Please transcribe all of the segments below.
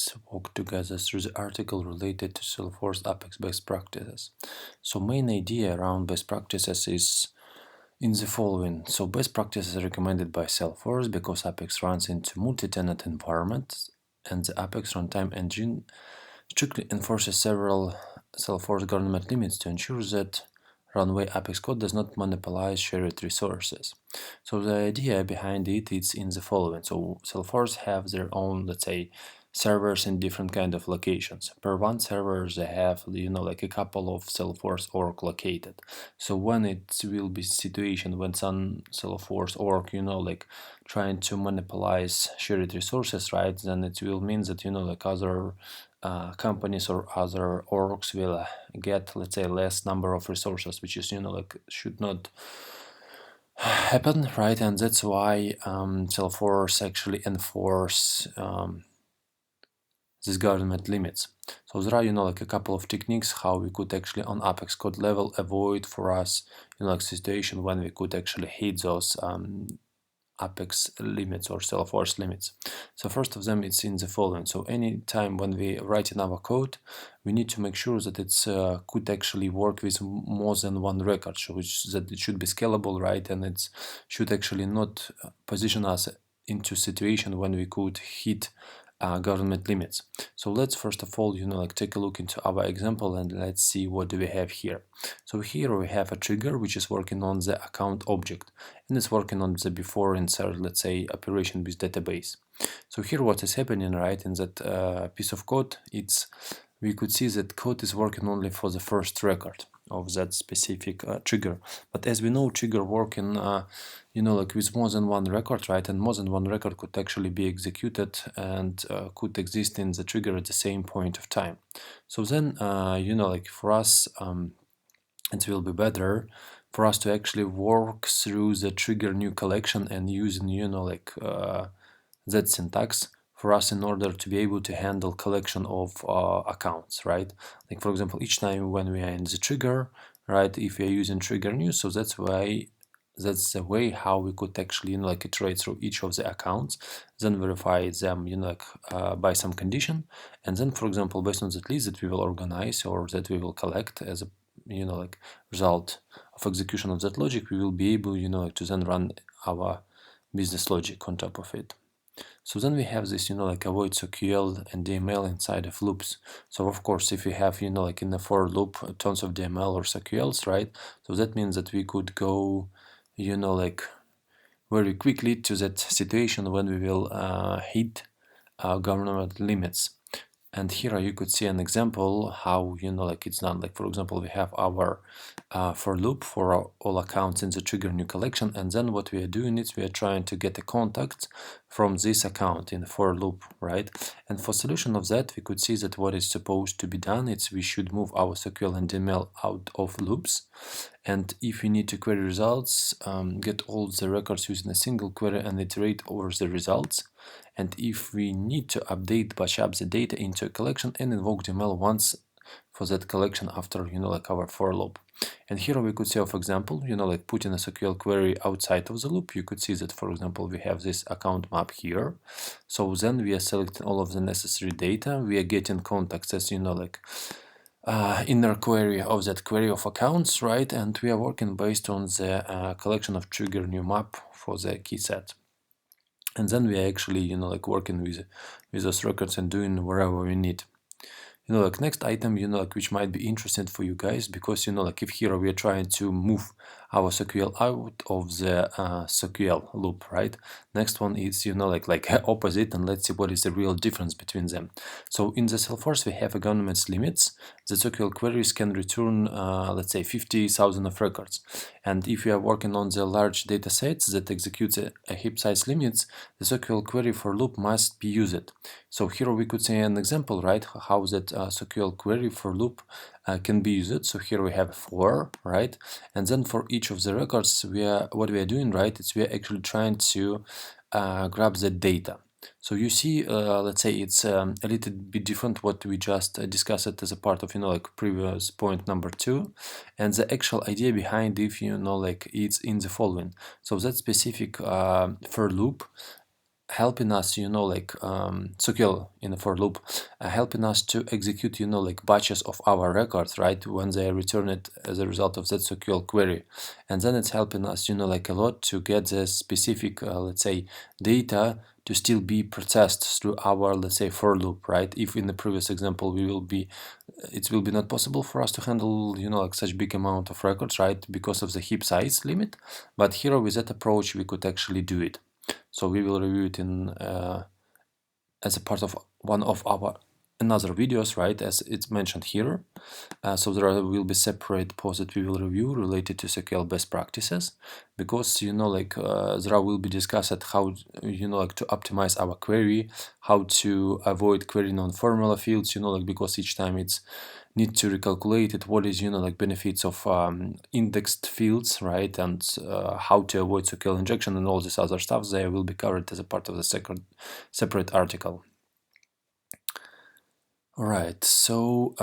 let's walk together through the article related to Salesforce Apex best practices. So main idea around best practices is in the following. So best practices are recommended by Salesforce because Apex runs into multi-tenant environments and the Apex runtime engine strictly enforces several Salesforce government limits to ensure that runway Apex code does not monopolize shared resources. So the idea behind it is in the following. So Salesforce have their own, let's say, servers in different kind of locations. Per one server they have, like a couple of Salesforce org located. So when it will be situation when some Salesforce org, like trying to monopolize shared resources, right, then it will mean that, like other companies or other orgs will get, let's say, less number of resources, which is, like should not happen, right? And that's why Salesforce actually enforce these government limits. So there are, like a couple of techniques how we could actually on Apex code level avoid for us, like situation when we could actually hit those Apex limits or Salesforce limits. So first of them it's in the following. So anytime when we write in our code, we need to make sure that it's could actually work with more than one record, so that it should be scalable, right? And it should actually not position us into situation when we could hit government limits. So let's first of all, like take a look into our example and let's see what do we have here. So here we have a trigger which is working on the account object and it's working on the before insert, let's say, operation with database. So here what is happening, right, in that piece of code, we could see that code is working only for the first record of that specific trigger. But as we know, trigger working, like with more than one record, right? And more than one record could actually be executed and could exist in the trigger at the same point of time. So then, like for us, it will be better for us to actually work through the trigger new collection and using, that syntax for us in order to be able to handle collection of accounts, right? Like for example, each time when we are in the trigger, right, if we are using trigger new, so that's the way how we could actually, like iterate through each of the accounts, then verify them, by some condition, and then, for example, based on that list that we will organize or that we will collect as a, like result of execution of that logic, we will be able, to then run our business logic on top of it. So then we have this, like avoid SQL and DML inside of loops. So of course, if we have, like in the for loop, tons of DML or SQLs, right? So that means that we could go, like very quickly to that situation when we will hit government limits. And here you could see an example how, like it's done. Like for example, we have our for loop for all accounts in the trigger new collection, and then what we are doing is we are trying to get a contact from this account in for loop, right? And for solution of that, we could see that what is supposed to be done is we should move our SQL and DML out of loops, and if we need to query results, get all the records using a single query and iterate over the results. And if we need to update, batch up the data into a collection and invoke DML once for that collection after, like our for loop. And here we could see, for example, like putting a SQL query outside of the loop, you could see that, for example, we have this account map here. So then we are selecting all of the necessary data. We are getting contacts as, like inner query of that query of accounts, right? And we are working based on the collection of trigger new map for the key set. And then we are actually, like working with those records and doing wherever we need. Like next item, like which might be interesting for you guys, because, like if here we are trying to move our SQL out of the SQL loop, right? Next one is, like opposite, and let's see what is the real difference between them. So in the Salesforce, we have a governance limits. The SQL queries can return, let's say 50,000 of records. And if you are working on the large data sets that executes a heap size limits, the SQL query for loop must be used. So here we could see an example, right, how that SQL query for loop can be used. So here we have for, right, and then for each of the records, what we are doing, right, is we are actually trying to grab the data. So you see, let's say it's a little bit different what we just discussed as a part of, like previous point number 2, and the actual idea behind if like it's in the following. So that specific for loop helping us, SQL in a for loop, helping us to execute, like batches of our records, right, when they are returned as a result of that SQL query. And then it's helping us, like a lot to get the specific, let's say, data to still be processed through our, let's say, for loop, right? If in the previous example it will be not possible for us to handle, like such big amount of records, right, because of the heap size limit. But here with that approach, we could actually do it. So we will review it in as a part of one of our another videos, right, as it's mentioned here. So will be separate posts that we will review related to SQL best practices, because there will be discussed how like to optimize our query, how to avoid querying on formula fields, because each time it's need to recalculate it, what is like benefits of indexed fields, right, and how to avoid SQL injection and all this other stuff. They will be covered as a part of the separate article. Alright, so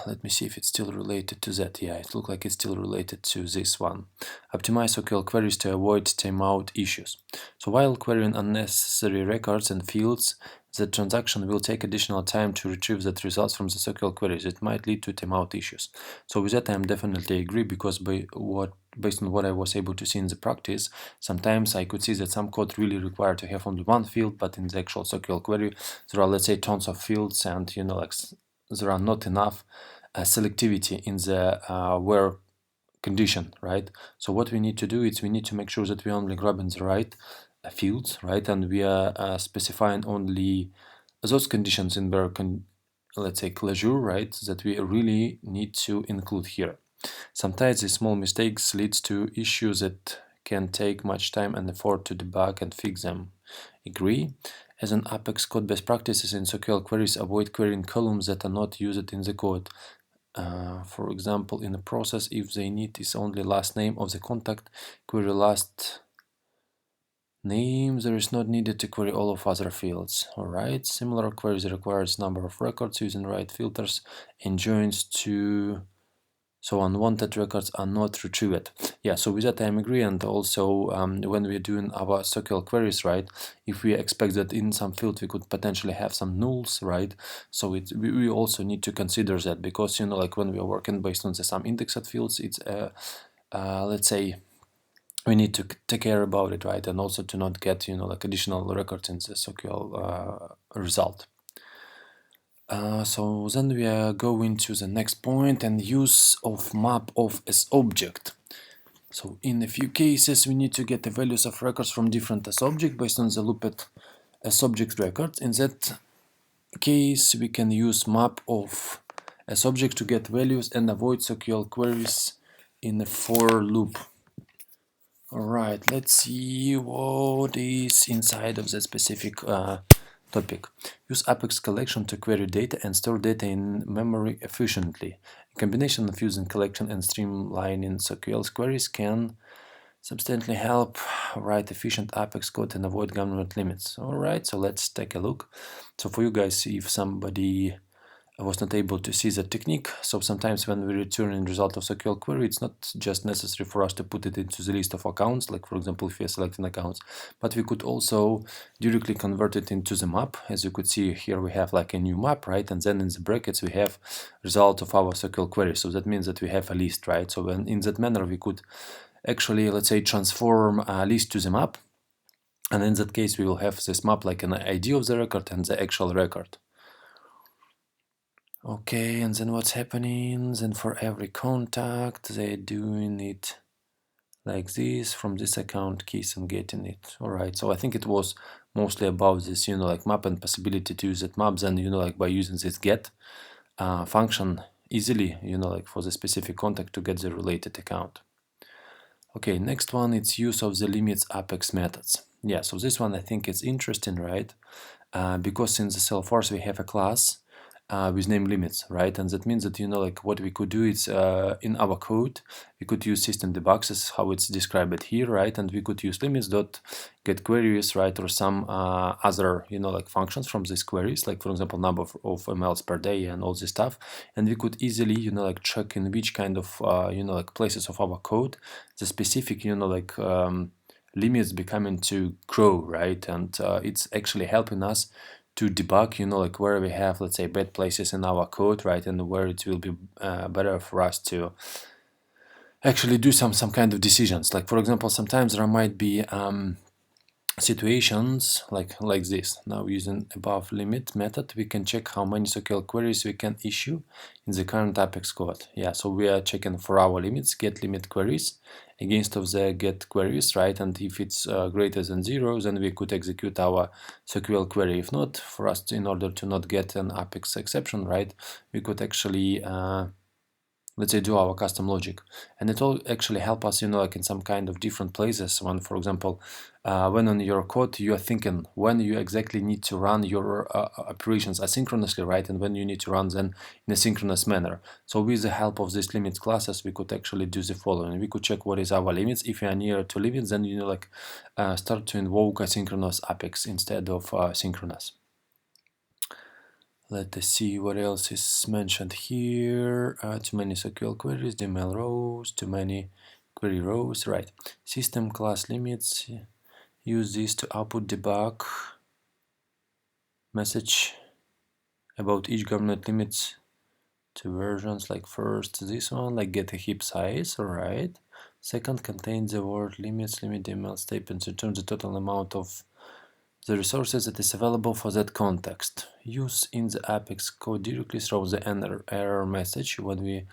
let me see if it's still related to that. Yeah, it looks like it's still related to this one. Optimize SQL queries to avoid timeout issues. So while querying unnecessary records and fields, the transaction will take additional time to retrieve that results from the SQL queries. It might lead to timeout issues. So with that, I definitely agree, because based on what I was able to see in the practice, sometimes I could see that some code really require to have only one field, but in the actual SQL query, there are, let's say, tons of fields, and there are not enough selectivity in the where condition, right? So what we need to do is we need to make sure that we only grabbing the right fields, right, and we are specifying only those conditions in their let's say closure, right, that we really need to include here. Sometimes these small mistakes leads to issues that can take much time and effort to debug and fix them. Agree? As an Apex code best practices in SQL queries, avoid querying columns that are not used in the code. For example, in a process, if they need is only last name of the contact, query last name. There is not needed to query all of other fields. Alright, similar queries requires number of records using right filters and joins to so unwanted records are not retrieved. Yeah, so with that I agree. And also when we're doing our SQL queries, right, if we expect that in some field we could potentially have some nulls, right, so we also need to consider that, because like when we are working based on some indexed fields, it's let's say we need to take care about it, right, and also to not get like additional records in the SQL result. So then we are going to the next point, and use of map of as object. So in a few cases we need to get the values of records from different as object based on the looped as object records. In that case we can use map of as object to get values and avoid SQL queries in a for loop. Alright, let's see what is inside of the specific topic. Use Apex collection to query data and store data in memory efficiently. A combination of using collection and streamlining SQL queries can substantially help write efficient Apex code and avoid government limits. Alright, so let's take a look. So for you guys, if somebody I was not able to see the technique, so sometimes when we return a result of SQL query, it's not just necessary for us to put it into the list of accounts, like for example if we are selecting accounts, but we could also directly convert it into the map. As you could see here, we have like a new map, right, and then in the brackets we have result of our SQL query, so that means that we have a list, right? So when in that manner we could actually, let's say, transform a list to the map, and in that case we will have this map like an ID of the record and the actual record. Okay, and then what's happening? Then for every contact, they're doing it like this, from this account keys and getting it. Alright, so I think it was mostly about this, like map and possibility to use that maps, and like by using this get function easily, like for the specific contact to get the related account. Okay, next one, it's use of the limits Apex methods. Yeah, so this one I think is interesting, right? Because in the Salesforce we have a class with name limits, right? And that means that like what we could do is in our code we could use system debugs as how it's described here, right? And we could use limits dot get queries, right, or some other like functions from these queries, like for example number of emails per day and all this stuff, and we could easily like check in which kind of like places of our code the specific limits becoming to grow, right? And it's actually helping us to debug, like where we have, let's say, bad places in our code, right? And where it will be better for us to actually do some kind of decisions. Like, for example, sometimes there might be situations like this. Now, using above limit method, we can check how many SQL queries we can issue in the current Apex code. Yeah, so we are checking for our limits, get limit queries against of the get queries, right? And if it's greater than 0, then we could execute our SQL query. If not, for us in order to not get an Apex exception, right, we could actually let's say do our custom logic, and it all actually help us, like in some kind of different places. When, for example, when on your code you are thinking when you exactly need to run your operations asynchronously, right, and when you need to run them in a synchronous manner. So with the help of these limit classes, we could actually do the following. We could check what is our limits. If you are near to limits, then start to invoke asynchronous Apex instead of synchronous. Let us see what else is mentioned here. Too many SQL queries, DML rows, too many query rows, right. System class limits, use this to output debug message about each government limits to versions, like first this one, like get a heap size, alright. Second, contains the word limits, limit DML statements, return the total amount of the resources that is available for that context. Use in the Apex code directly throws the error message when we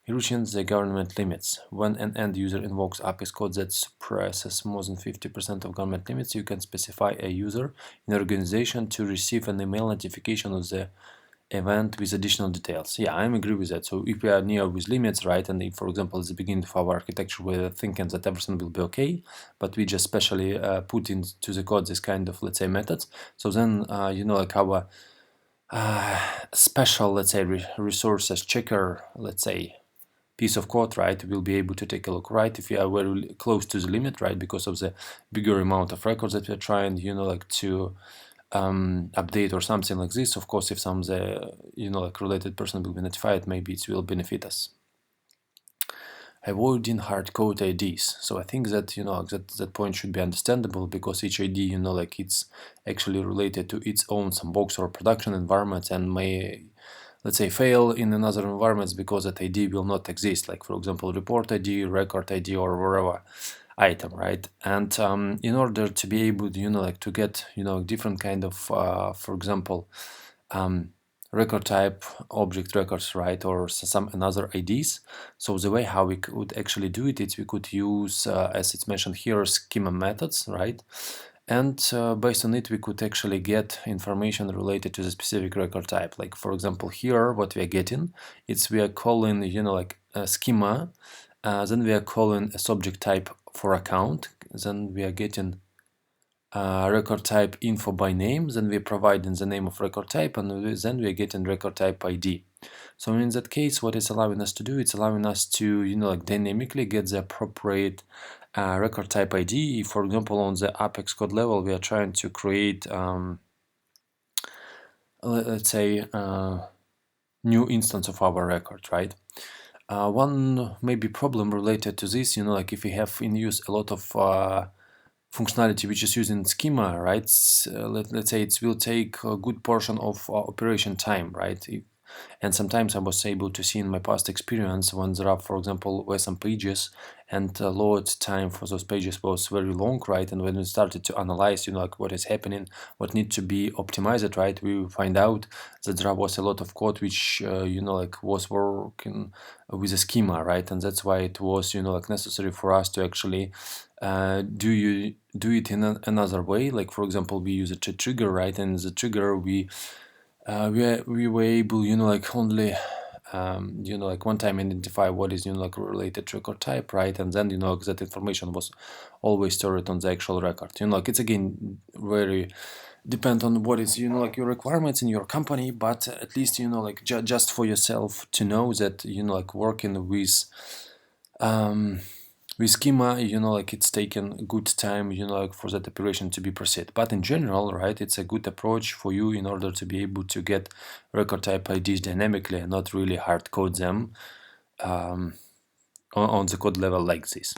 reaching the government limits. When an end user invokes Apex code that suppresses more than 50% of government limits, you can specify a user in the organization to receive an email notification of the event with additional details. Yeah, I agree with that. So if we are near with limits, right, and if, for example, at the beginning of our architecture we're thinking that everything will be okay, but we just specially put into the code this kind of, let's say, methods, so then like our special, let's say, resources checker, let's say, piece of code, right, will be able to take a look, right, if we are very close to the limit, right, because of the bigger amount of records that we're trying, like to update or something like this. Of course, if some like related person will be notified, maybe it will benefit us. Avoiding hard code IDs. So I think that that point should be understandable, because each ID like it's actually related to its own sandbox or production environment, and may, let's say, fail in another environments because that ID will not exist, like, for example, report ID, record ID, or wherever item, right? And in order to be able to like to get different kind of for example record type object records, right, or some another IDs. So the way how we could actually do it is we could use as it's mentioned here, schema methods, right? And based on it we could actually get information related to the specific record type. Like, for example, here what we are getting, it's we are calling like a schema, then we are calling a subject type for account, then we are getting record type info by name, then we are providing the name of record type, and then we are getting record type ID. So in that case, what it's allowing us to do, it's allowing us to like dynamically get the appropriate record type ID. For example, on the Apex code level, we are trying to create let's say new instance of our record, right? One maybe problem related to this, like if we have in use a lot of functionality which is using schema, right? Let's say it will take a good portion of operation time, right? And sometimes I was able to see in my past experience when there are, for example, were some pages and load time for those pages was very long, right? And when we started to analyze, like what is happening, what needs to be optimized, right? We find out that there was a lot of code which, like was working with a schema, right? And that's why it was, like necessary for us to actually do it in another way. Like, for example, we use a trigger, right? And the trigger we were able, like only like one time identify what is like related to record type, right? And then that information was always stored on the actual record. Like it's again very depend on what is like your requirements in your company, but at least like just for yourself to know that like working with schema, like it's taken a good time, like for that operation to be proceed. But in general, right, it's a good approach for you in order to be able to get record type IDs dynamically and not really hard code them on the code level like this.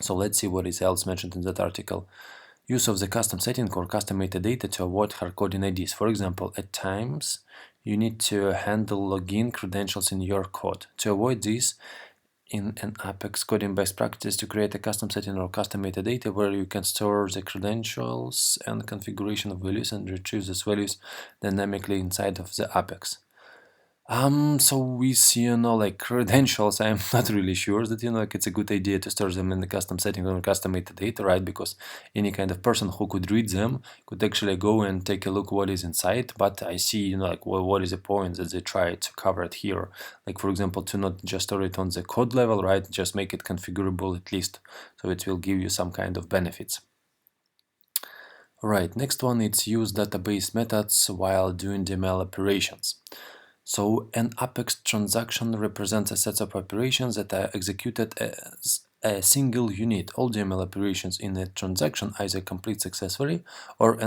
So let's see what is else mentioned in that article. Use of the custom setting or custom metadata to avoid hard coding IDs. For example, at times you need to handle login credentials in your code. To avoid this, in an Apex coding best practice to create a custom setting or custom metadata where you can store the credentials and configuration of values and retrieve these values dynamically inside of the Apex. So we see, like credentials, I'm not really sure that, like it's a good idea to store them in the custom setting or custom metadata, right? Because any kind of person who could read them could actually go and take a look what is inside. But I see, like what is the point that they try to cover it here? Like, for example, to not just store it on the code level, right? Just make it configurable at least, so it will give you some kind of benefits. All right, next one, it's use database methods while doing DML operations. So an Apex transaction represents a set of operations that are executed as a single unit. All DML operations in a transaction either complete successfully or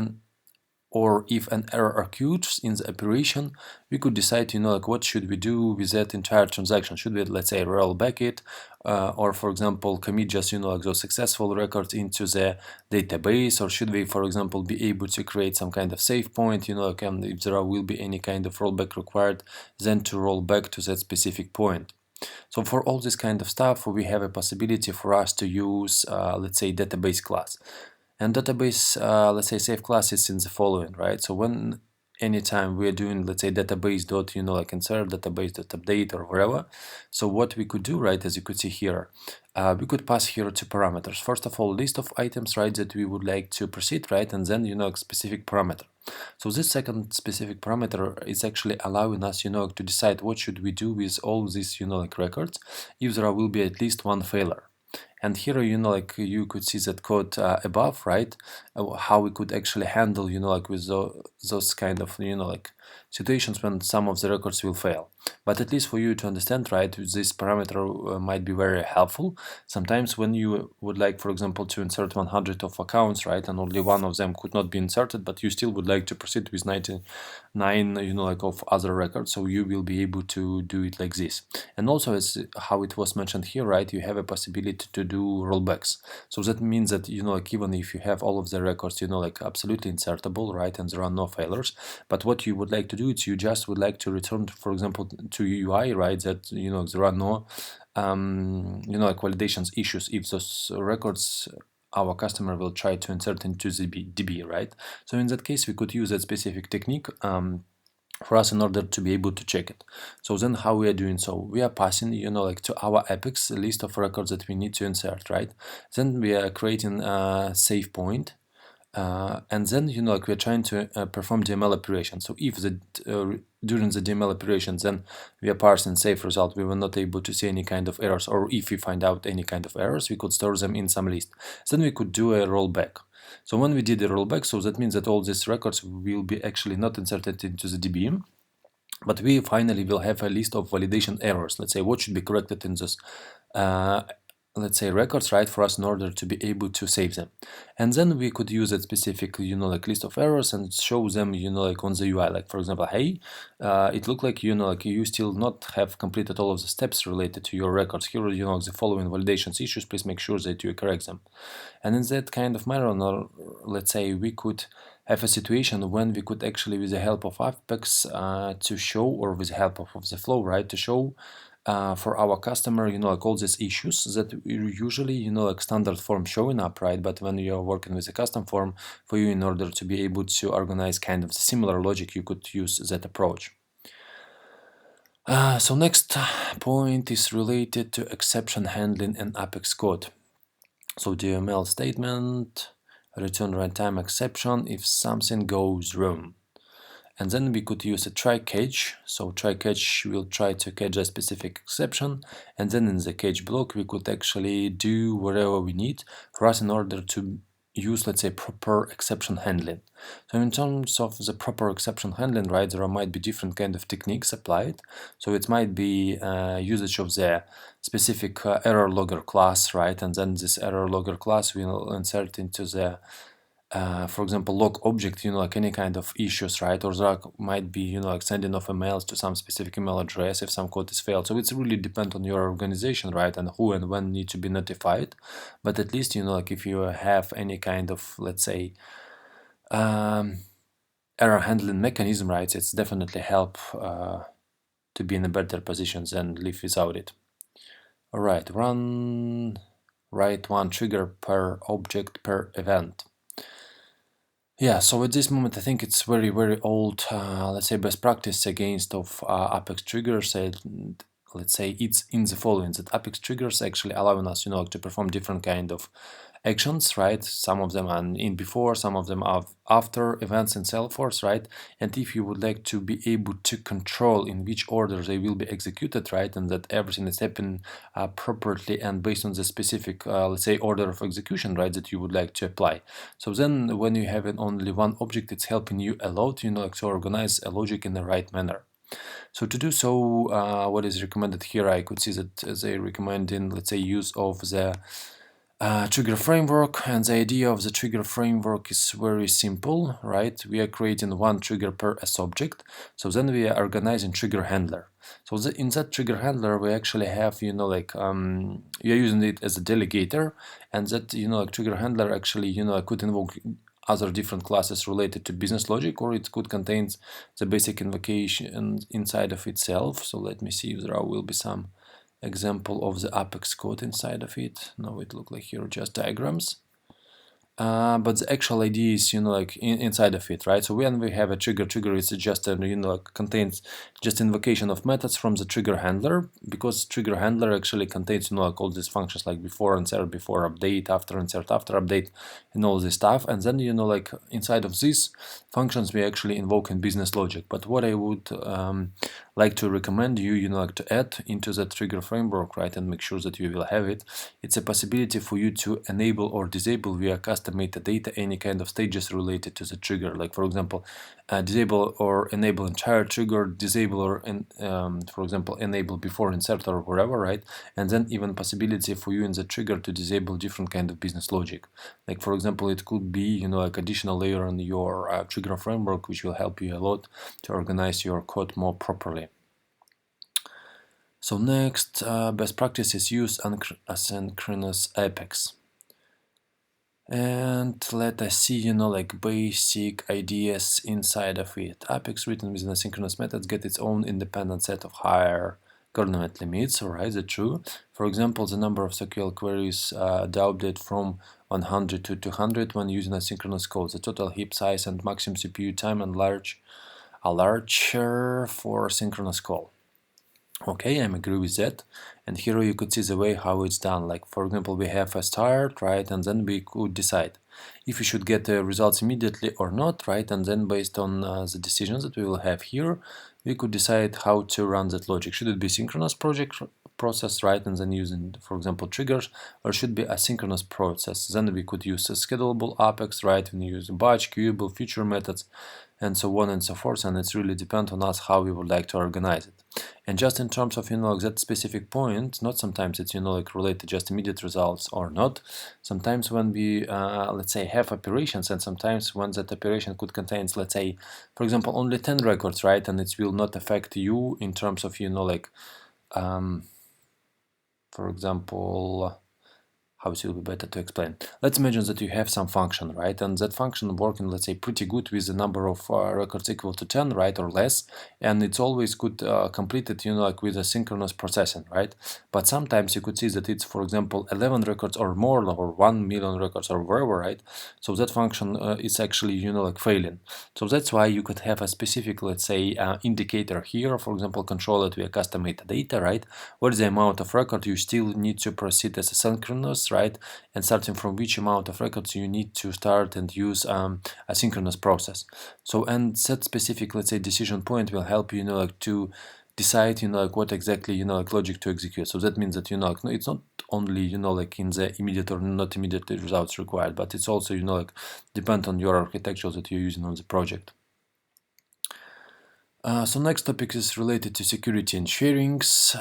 if an error occurs in the operation, we could decide, like what should we do with that entire transaction? Should we, let's say, roll back it, or for example, commit just, like those successful records into the database, or should we, for example, be able to create some kind of save point, like if there will be any kind of rollback required, then to roll back to that specific point. So for all this kind of stuff, we have a possibility for us to use, let's say, database class. And database, let's say, save class is in the following, right? So when anytime we're doing, let's say, database dot, like insert database dot update or whatever, so what we could do, right, as you could see here, we could pass here two parameters. First of all, list of items, right, that we would like to proceed, right, and then, a specific parameter. So this second specific parameter is actually allowing us, to decide what should we do with all these, like records, if there will be at least one failure. And here, like you could see that code above, right? How we could actually handle, like with those kind of, like situations when some of the records will fail. But at least for you to understand, right, this parameter might be very helpful. Sometimes when you would like, for example, to insert 100 of accounts, right, and only one of them could not be inserted, but you still would like to proceed with 99, like of other records, so you will be able to do it like this. And also, as how it was mentioned here, right, you have a possibility to do rollbacks. So that means that, like even if you have all of the records, like absolutely insertable, right, and there are no failures, but what you would like to do is you just would like to return, for example, to UI, right, that, there are no, like validations issues if those records our customer will try to insert into the DB, right? So in that case, we could use that specific technique for us in order to be able to check it. So then how we are doing so? We are passing, like to our Apex a list of records that we need to insert, right? Then we are creating a save point. And then, like we're trying to perform DML operation. So if during the DML operation, then we are parsing save result, we were not able to see any kind of errors, or if we find out any kind of errors, we could store them in some list. Then we could do a rollback. So when we did a rollback, so that means that all these records will be actually not inserted into the DB, but we finally will have a list of validation errors. Let's say what should be corrected in this let's say records, right, for us in order to be able to save them. And then we could use that specific, like list of errors and show them, like on the UI, like for example, hey, it looked like, like you still not have completed all of the steps related to your records. Here, the following validations issues, please make sure that you correct them. And in that kind of manner, let's say we could have a situation when we could actually, with the help of Apex, to show, or with the help of the flow, right, to show for our customer, like all these issues that usually, like standard form showing up, right? But when you're working with a custom form, for you, in order to be able to organize kind of the similar logic, you could use that approach. So next point is related to exception handling in Apex code. So DML statement, return runtime exception if something goes wrong. And then we could use a try catch. So try catch will try to catch a specific exception, and then in the catch block we could actually do whatever we need for us in order to use, let's say, proper exception handling. So in terms of the proper exception handling, right, there might be different kind of techniques applied. So it might be usage of the specific error logger class, right, and then this error logger class will insert into the for example, log object, like any kind of issues, right? Or there might be, like sending of emails to some specific email address if some code is failed. So it's really depend on your organization, right? And who and when need to be notified. But at least, like if you have any kind of, let's say, error handling mechanism, right? It's definitely help to be in a better position than live without it. All right, write one trigger per object per event. Yeah, so at this moment I think it's very, very old, let's say, best practice against of Apex triggers. Let's say it's in the following, that Apex triggers actually allowing us, to perform different kind of actions, right? Some of them are in before, some of them are after events in Salesforce, right? And if you would like to be able to control in which order they will be executed, right, and that everything is happening properly and based on the specific, let's say, order of execution, right, that you would like to apply. So then when you have only one object, it's helping you a lot, like to organize a logic in the right manner. So to do so, what is recommended here, I could see that they recommend in, let's say, use of the trigger framework, and the idea of the trigger framework is very simple, right? We are creating one trigger per object, so then we are organizing trigger handler. So in that trigger handler, we actually have, we are using it as a delegator, and that, like trigger handler actually, could invoke other different classes related to business logic, or it could contain the basic invocation inside of itself. So let me see if there will be some example of the Apex code inside of it. No, it look like here just diagrams. But the actual idea is, like inside of it, right? So when we have a trigger is just a, like contains just invocation of methods from the trigger handler, because trigger handler actually contains, like all these functions like before insert, before update, after insert, after update, and all this stuff. And then, like inside of these functions, we actually invoke in business logic. But what I would like to recommend you, like to add into that trigger framework, right, and make sure that you will have it, it's a possibility for you to enable or disable via custom metadata any kind of stages related to the trigger. Like for example, disable or enable entire trigger, disable or for example enable before insert or whatever, right? And then even possibility for you in the trigger to disable different kind of business logic. Like for example, it could be, like additional layer on your trigger framework, which will help you a lot to organize your code more properly. So next, best practice is use asynchronous Apex. And let us see, like basic ideas inside of it. Apex written with asynchronous methods get its own independent set of higher coordinate limits, alright, that's true. For example, the number of SQL queries doubled from 100 to 200 when using asynchronous code. The total heap size and maximum CPU time are larger for synchronous call. Okay, I agree with that. And here you could see the way how it's done. Like for example, we have a start, right, and then we could decide if we should get the results immediately or not, right, and then based on the decisions that we will have here, we could decide how to run that logic. Should it be synchronous process, right, and then using, for example, triggers, or should be a synchronous process? Then we could use a schedulable Apex, right, and use batch, queuable, future methods, and so on and so forth. And it's really depends on us how we would like to organize it. And just in terms of, like that specific point, not sometimes it's, like related to just immediate results or not. Sometimes when we, let's say, have operations, and sometimes when that operation could contain, let's say, for example, only 10 records, right, and it will not affect you in terms of, like, for example, how it will be better to explain. Let's imagine that you have some function, right? And that function working, let's say, pretty good with the number of records equal to 10, right, or less. And it's always good completed, like with a synchronous processing, right? But sometimes you could see that it's, for example, 11 records or more, or 1 million records or wherever, right? So that function is actually, like failing. So that's why you could have a specific, let's say, indicator here, for example, control it via custom metadata, right? What is the amount of record you still need to proceed as a synchronous, right? And starting from which amount of records you need to start and use a synchronous process. So, and that specific, let's say, decision point will help you, like to decide, like what exactly, like logic to execute. So that means that, like, it's not only, like in the immediate or not immediate results required, but it's also, like depend on your architecture that you're using on the project. So next topic is related to security and sharings.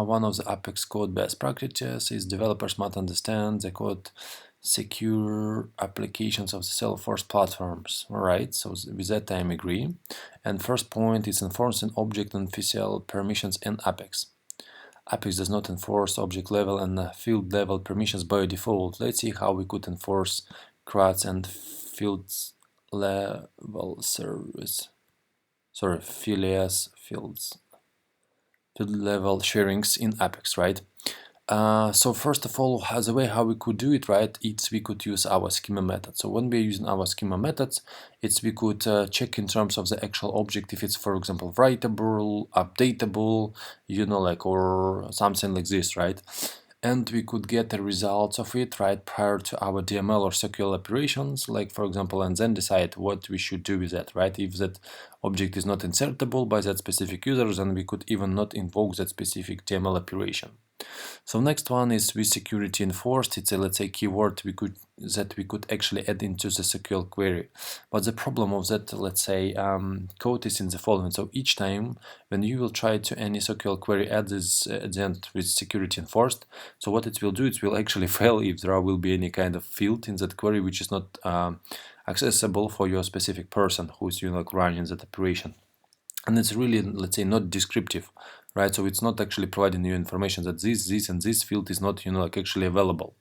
One of the Apex code best practices is developers must understand the code secure applications of the Salesforce platforms. All right, so with that I agree. And first point is enforcing object and official permissions in Apex. Apex does not enforce object level and field level permissions by default. Let's see how we could enforce CRUDs and fields level service. Sorry, field level sharings in Apex, right? So first of all, the way how we could do it, right, it's we could use our schema method. So when we're using our schema methods, it's we could check in terms of the actual object if it's, for example, writable, updatable, like, or something like this, right? And we could get the results of it, right, prior to our DML or SQL operations, like, for example, and then decide what we should do with that, right? If that object is not insertable by that specific user, then we could even not invoke that specific DML operation. So next one is with security enforced. It's a, let's say, keyword that we could actually add into the SQL query. But the problem of that, let's say, code is in the following. So each time when you will try to any SQL query add this at the end with security enforced, so what it will do, it will actually fail if there will be any kind of field in that query which is not accessible for your specific person who's running that operation. And it's really, let's say, not descriptive, right? So it's not actually providing you information that this and this field is not actually available.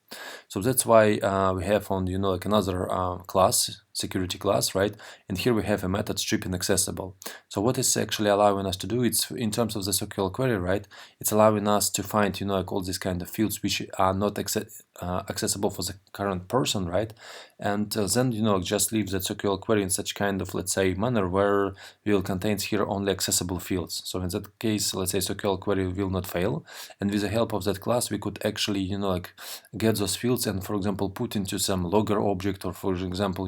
So that's why we have found another class, security class, right? And here we have a method stripping accessible. So what is actually allowing us to do, it's in terms of the SQL query, right? It's allowing us to find all these kind of fields which are not accessible for the current person, right? And then just leave the SQL query in such kind of, let's say, manner where we will contain here only accessible fields. So in that case, let's say SQL query will not fail, and with the help of that class we could actually get those fields and, for example, put into some logger object, or for example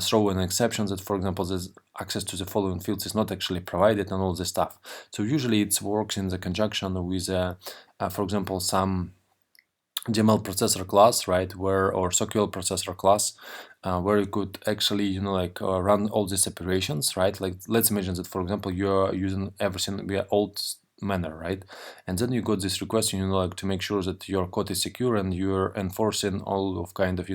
throw an exception that, for example, there's access to the following fields is not actually provided, and all this stuff. So usually it works in the conjunction with for example, some DML processor class, right, or SQL processor class, where you could actually run all these operations, right? Like, let's imagine that, for example, you're using everything via old manner, right? And then you got this request, to make sure that your code is secure and you're enforcing all of kind of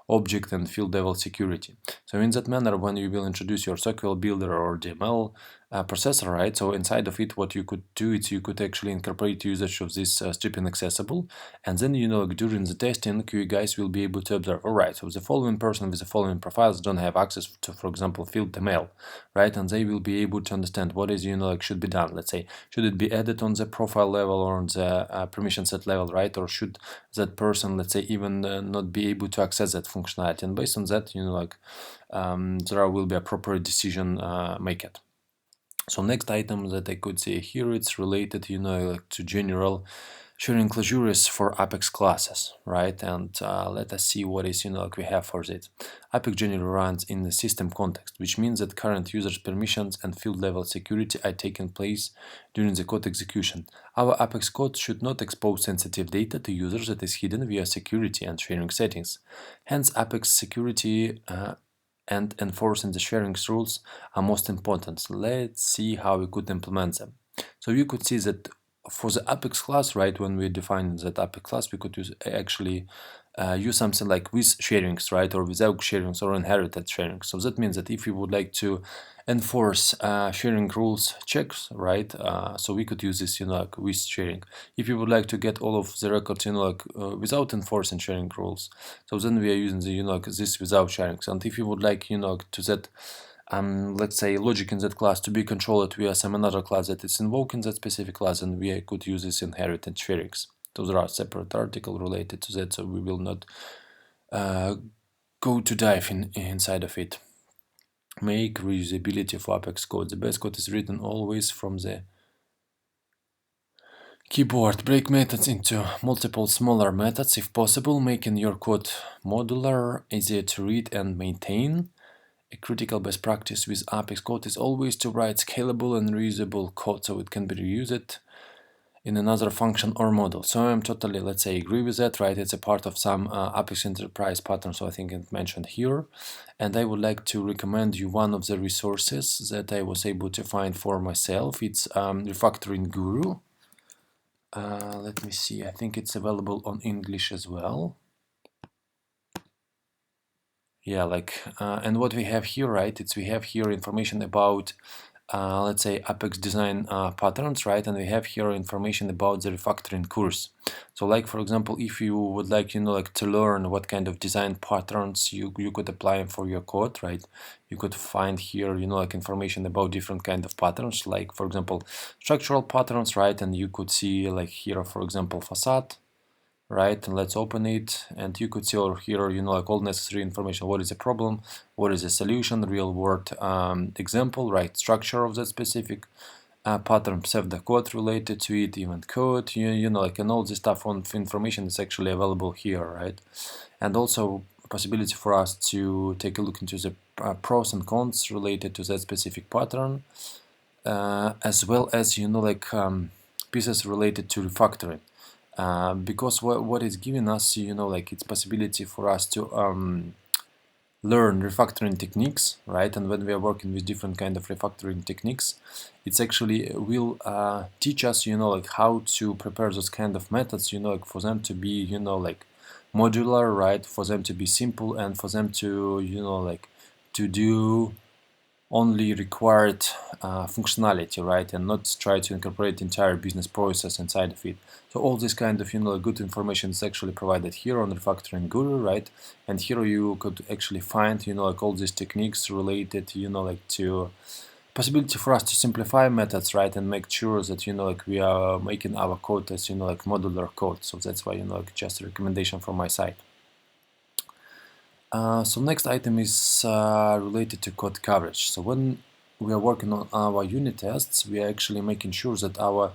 object and field level security. So in that manner, when you will introduce your SQL builder or DML processor, right, so inside of it, what you could do is you could actually incorporate usage of this stripping accessible, and then during the testing, you guys will be able to observe, all right, so the following person with the following profiles don't have access to, for example, field email, right? And they will be able to understand what is should be done. Let's say, should it be added on the profile level or on the permission set level, right? Or should that person, let's say, even not be able to access that functionality? And based on that, there will be a proper decision made. So next item that I could see here, it's related, to general sharing clauses for Apex classes, right? And let us see what is, we have for it. Apex generally runs in the system context, which means that current users' permissions and field level security are taking place during the code execution. Our Apex code should not expose sensitive data to users that is hidden via security and sharing settings. Hence, Apex security and enforcing the sharing rules are most important. So let's see how we could implement them. So you could see that for the Apex class, right, when we define that Apex class, we could use something like with sharings, right, or without sharings, or inherited sharings. So that means that if we would like to enforce sharing rules checks, right, so we could use this with sharing. If you would like to get all of the records without enforcing sharing rules, so then we are using the this without sharings. And if you would like to that let's say logic in that class to be controlled via some another class that is invoking that specific class, and we could use this inherited sharings. So there are separate articles related to that, so we will not go to dive inside of it. Make reusability for Apex code. The best code is written always from the keyboard. Break methods into multiple smaller methods if possible, making your code modular, easier to read and maintain. A critical best practice with Apex code is always to write scalable and reusable code so it can be reused in another function or model. So I'm totally, let's say, agree with that, right? It's a part of some Apex Enterprise pattern, so I think it's mentioned here. And I would like to recommend you one of the resources that I was able to find for myself. It's Refactoring Guru. Let me see, I think it's available on English as well. Yeah, and what we have here, right? We have here information about, let's say, Apex design patterns, right? And we have here information about the refactoring course. So, like for example, if you would like, to learn what kind of design patterns you could apply for your code, right? You could find here, information about different kind of patterns, like for example, structural patterns, right? And you could see like here, for example, facade, right? And let's open it, and you could see over here, like all necessary information. What is the problem? What is the solution? Real world example, right? Structure of that specific pattern, the code related to it, event code, and all this stuff on information is actually available here, right? And also possibility for us to take a look into the pros and cons related to that specific pattern, as well as pieces related to refactoring. Because what it's giving us, it's possibility for us to learn refactoring techniques, right? And when we are working with different kind of refactoring techniques, it's actually will teach us, how to prepare those kind of methods, for them to be, modular, right? For them to be simple, and for them to, to do only required functionality, right, and not try to incorporate entire business process inside of it. So all this kind of good information is actually provided here on Refactoring Guru, right? And here you could actually find all these techniques related to possibility for us to simplify methods, right, and make sure that we are making our code as modular code. So that's why just a recommendation from my side. So next item is related to code coverage. So when we are working on our unit tests, we are actually making sure that our,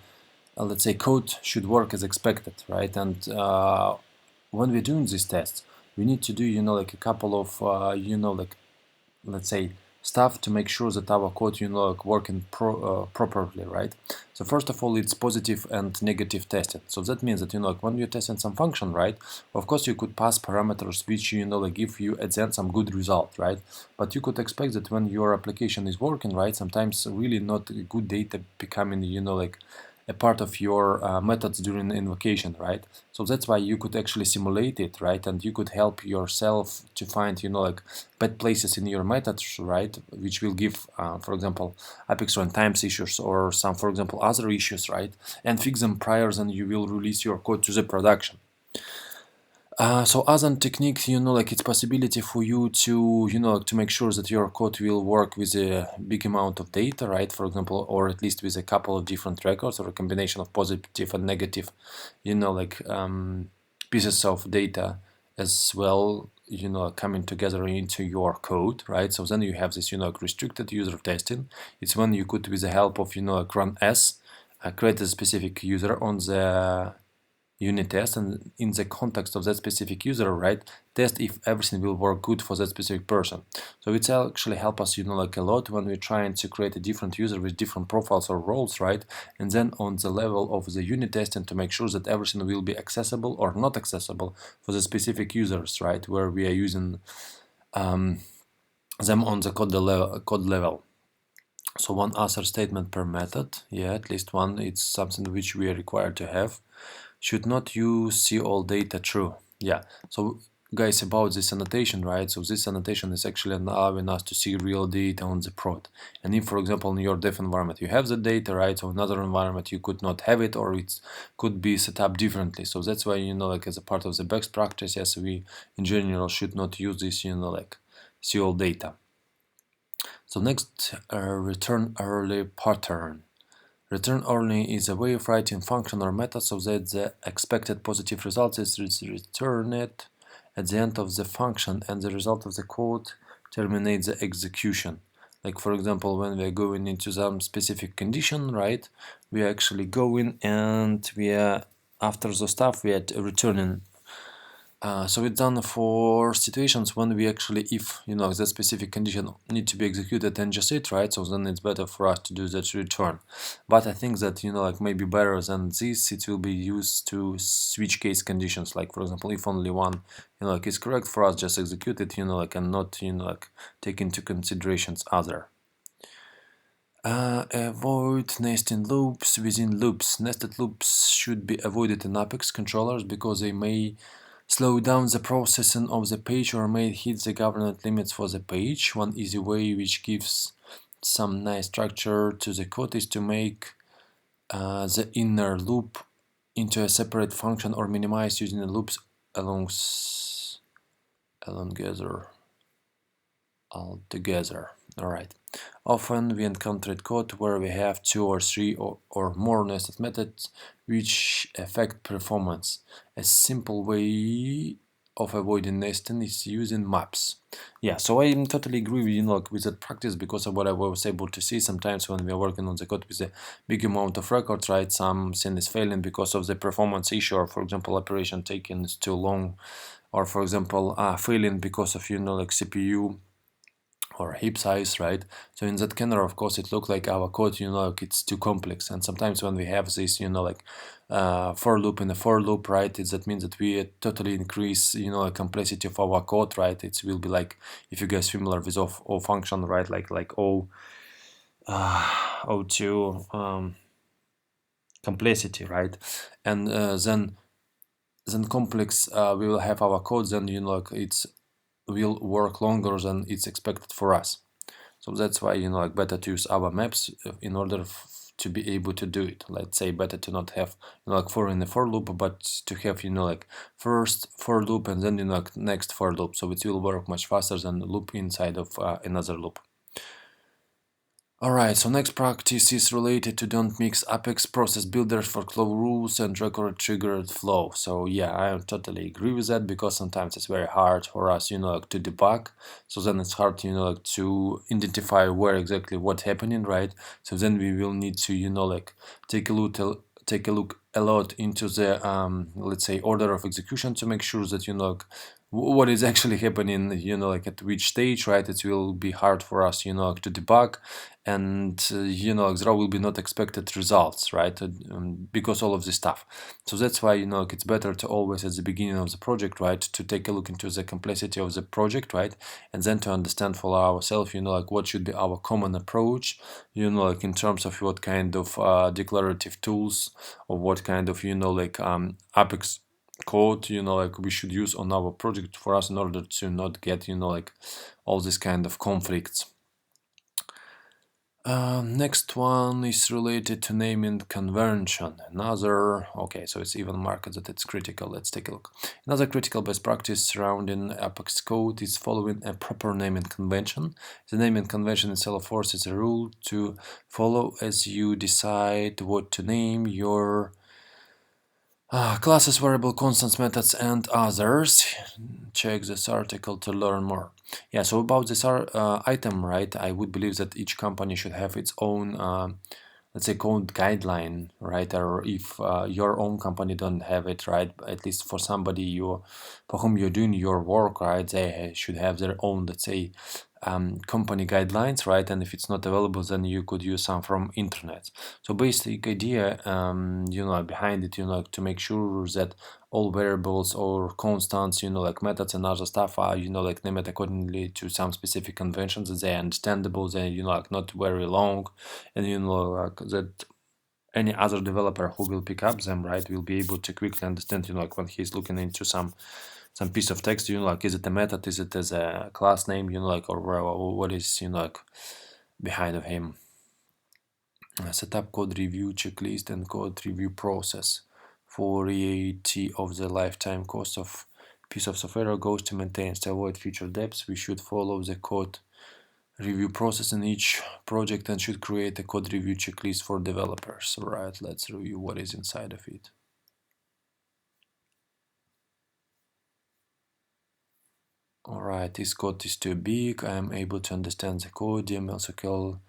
let's say, code should work as expected, right? And when we're doing these tests, we need to do, a couple of, let's say, stuff to make sure that our code, working properly, right? So first of all, it's positive and negative testing. So that means that, when you're testing some function, right, of course you could pass parameters which, give you at the end some good result, right? But you could expect that when your application is working, right, sometimes really not good data becoming, a part of your methods during the invocation, right? So that's why you could actually simulate it, right? And you could help yourself to find, bad places in your methods, right? Which will give, for example, Apex runtimes issues or some, for example, other issues, right? And fix them prior than you will release your code to the production. So as a technique, it's possibility for you to, to make sure that your code will work with a big amount of data, right? For example, or at least with a couple of different records or a combination of positive and negative, pieces of data as well, coming together into your code, right? So then you have this, restricted user testing. It's when you could, with the help of, run S, create a specific user on the unit test, and in the context of that specific user, right, test if everything will work good for that specific person. So it's actually help us, a lot when we're trying to create a different user with different profiles or roles, right? And then on the level of the unit testing to make sure that everything will be accessible or not accessible for the specific users, right, where we are using them on the code level. So one answer statement per method, yeah, at least one. It's something which we are required to have. Should not use see all data true. Yeah. So guys, about this annotation, right? So this annotation is actually allowing us to see real data on the prod. And if, for example, in your dev environment you have the data, right? So in another environment you could not have it, or it could be set up differently. So that's why, as a part of the best practice, yes, we in general should not use this, see all data. So next, return early pattern. Return early is a way of writing function or method so that the expected positive result is returned at the end of the function and the result of the code terminates the execution. Like for example, when we are going into some specific condition, right, we are actually going and we are, after the stuff, we are returning. So it's done for situations when we actually, if that specific condition need to be executed and just it, right? So then it's better for us to do that return. But I think that maybe better than this, it will be used to switch case conditions. Like for example, if only one is correct for us, just execute it, and not take into considerations other. Avoid nesting loops within loops. Nested loops should be avoided in Apex controllers because they may slow down the processing of the page or may hit the governance limits for the page. One easy way which gives some nice structure to the code is to make the inner loop into a separate function or minimize using the loops along altogether. Alright. Often we encounter code where we have two or three or more nested methods which affect performance. A simple way of avoiding nesting is using maps. Yeah, so I totally agree with with that practice because of what I was able to see sometimes when we are working on the code with a big amount of records, right? Something is failing because of the performance issue, or for example, operation taking is too long, or for example, failing because of like CPU or heap size, right? So in that kernel, of course, it looks like our code, like it's too complex. And sometimes when we have this, for loop in a for loop, right, that means that we totally increase, the complexity of our code, right? It will be like, if you guys familiar with O function, right, like O2 complexity, right? And then complex, we will have our code, then it's will work longer than it's expected for us. So that's why better to use our maps in order to be able to do it. Let's say better to not have for in the for loop, but to have first for loop and then next for loop. So it will work much faster than loop inside of another loop. Alright, so next practice is related to don't mix Apex process builders for flow rules and record triggered flow. So yeah, I totally agree with that because sometimes it's very hard for us, to debug. So then it's hard, to identify where exactly what's happening, right? So then we will need to, take a look a lot into the let's say order of execution to make sure that what is actually happening, at which stage, right? It will be hard for us, to debug, and there will be not expected results, right? Because all of this stuff. So that's why it's better to always at the beginning of the project, right, to take a look into the complexity of the project, right, and then to understand for ourselves, what should be our common approach, in terms of what kind of declarative tools or what kind of Apex code we should use on our project for us in order to not get all these kind of conflicts. Next one is related to naming convention. Okay, so it's even marked that it's critical. Let's take a look. Another critical best practice surrounding Apex code is following a proper naming convention. The naming convention in Salesforce is a rule to follow as you decide what to name your classes, variable, constants, methods, and others. Check this article to learn more. Yeah, so about this item, right, I would believe that each company should have its own, let's say, code guideline, right? Or if your own company don't have it, right, at least for somebody for whom you're doing your work, right, they should have their own, let's say, company guidelines, right? And if it's not available, then you could use some from internet. So basic idea, behind it, to make sure that all variables or constants, like methods and other stuff are, named accordingly to some specific conventions, that they're understandable, they, not very long, and, that any other developer who will pick up them, right, will be able to quickly understand, when he's looking into some piece of text, is it a method, is it as a class name, or what is, behind of him. Set up code review checklist and code review process. For EAT of the lifetime cost of piece of software goes to maintenance. To avoid future debts, we should follow the code review process in each project and should create a code review checklist for developers. Right, let's review what is inside of it. Alright, this code is too big. I am able to understand the code. YAML SQL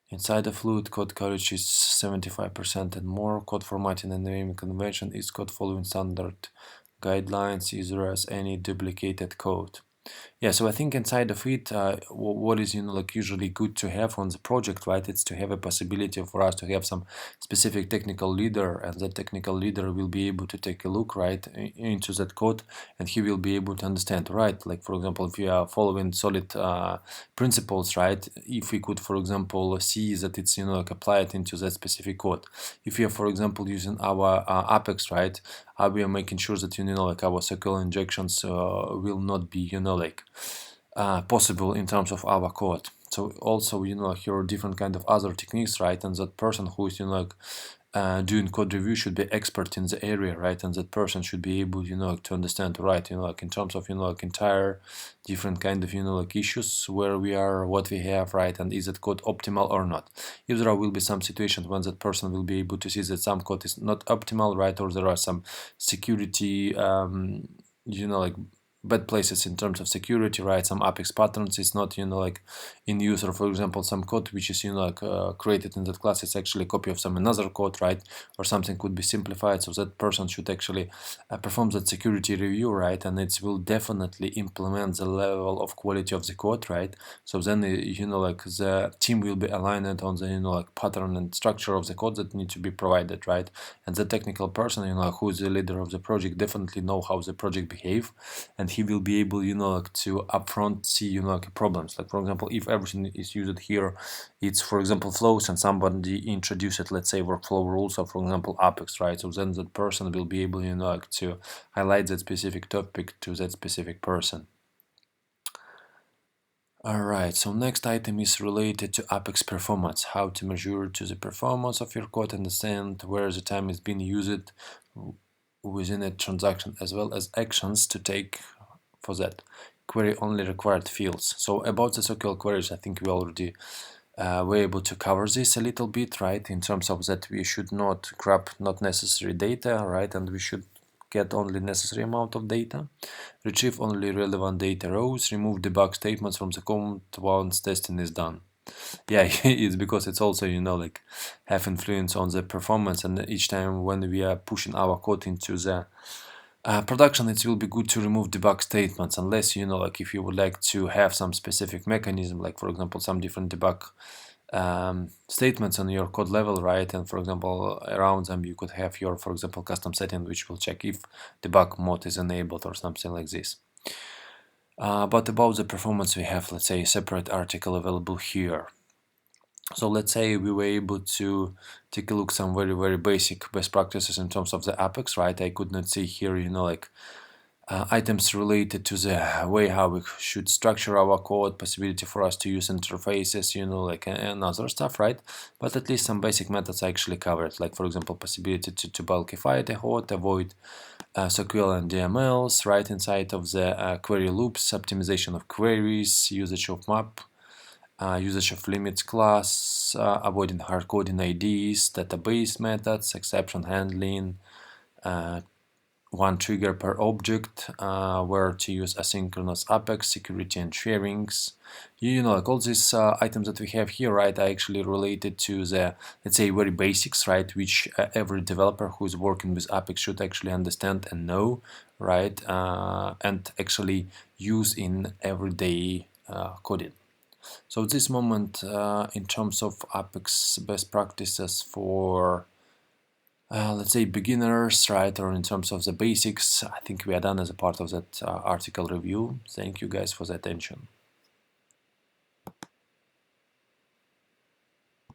inside the fluid code coverage is 75% and more. Code formatting and naming convention is code following standard guidelines. Is there as any duplicated code? Yeah, so I think inside of it, what is like usually good to have on the project, right? It's to have a possibility for us to have some specific technical leader, and that technical leader will be able to take a look right into that code, and he will be able to understand, right? Like for example, if we are following solid principles, right? If we could, for example, see that it's like applied into that specific code. If we are, for example, using our Apex, right? We are making sure that like our SQL injections will not be like possible in terms of our code. So also here are different kind of other techniques, right? And that person who is doing code review should be expert in the area, right? And that person should be able to understand, right? Like in terms of like entire different kind of like issues where we are, what we have, right? And is that code optimal or not? If there will be some situations when that person will be able to see that some code is not optimal, right? Or there are some security like bad places in terms of security, right? Some Apex patterns is not like in use, or for example some code which is like created in that class is actually a copy of some another code, right? Or something could be simplified, so that person should actually perform that security review, right? And it will definitely implement the level of quality of the code, right? So then like the team will be aligned on the like pattern and structure of the code that need to be provided, right? And the technical person who is the leader of the project definitely know how the project behave, and he will be able like to upfront see like problems. Like for example, if everything is used here, it's for example flows, and somebody introduced, let's say, workflow rules of, for example, Apex, right? So then that person will be able like to highlight that specific topic to that specific person. Alright, so next item is related to Apex performance, how to measure to the performance of your code, understand where the time is being used within a transaction, as well as actions to take for that. Query only required fields. So about the SQL queries, I think we already were able to cover this a little bit, right? In terms of that we should not grab not necessary data, right? And we should get only necessary amount of data, retrieve only relevant data rows, remove debug statements from the code once testing is done. Yeah, it's because it's also like have influence on the performance, and each time when we are pushing our code into the production, it will be good to remove debug statements, unless like if you would like to have some specific mechanism, like for example some different debug statements on your code level, right? And for example around them you could have your, for example, custom setting which will check if debug mode is enabled or something like this. But about the performance, we have, let's say, a separate article available here. So let's say we were able to take a look some very basic best practices in terms of the Apex, right? I could not see here like items related to the way how we should structure our code, possibility for us to use interfaces, like and other stuff, right? But at least some basic methods I actually covered, like for example possibility to bulkify the code, avoid SQL and DMLs, right, inside of the query loops, optimization of queries, usage of map, usage of limits class, avoiding hard coding IDs, database methods, exception handling, one trigger per object, where to use asynchronous Apex, security and sharings. Like all these items that we have here, right, are actually related to the, let's say, very basics, right, which every developer who is working with Apex should actually understand and know, right, and actually use in everyday coding. So at this moment, in terms of Apex best practices for let's say beginners, right, or in terms of the basics, I think we are done as a part of that article review. Thank you guys for the attention.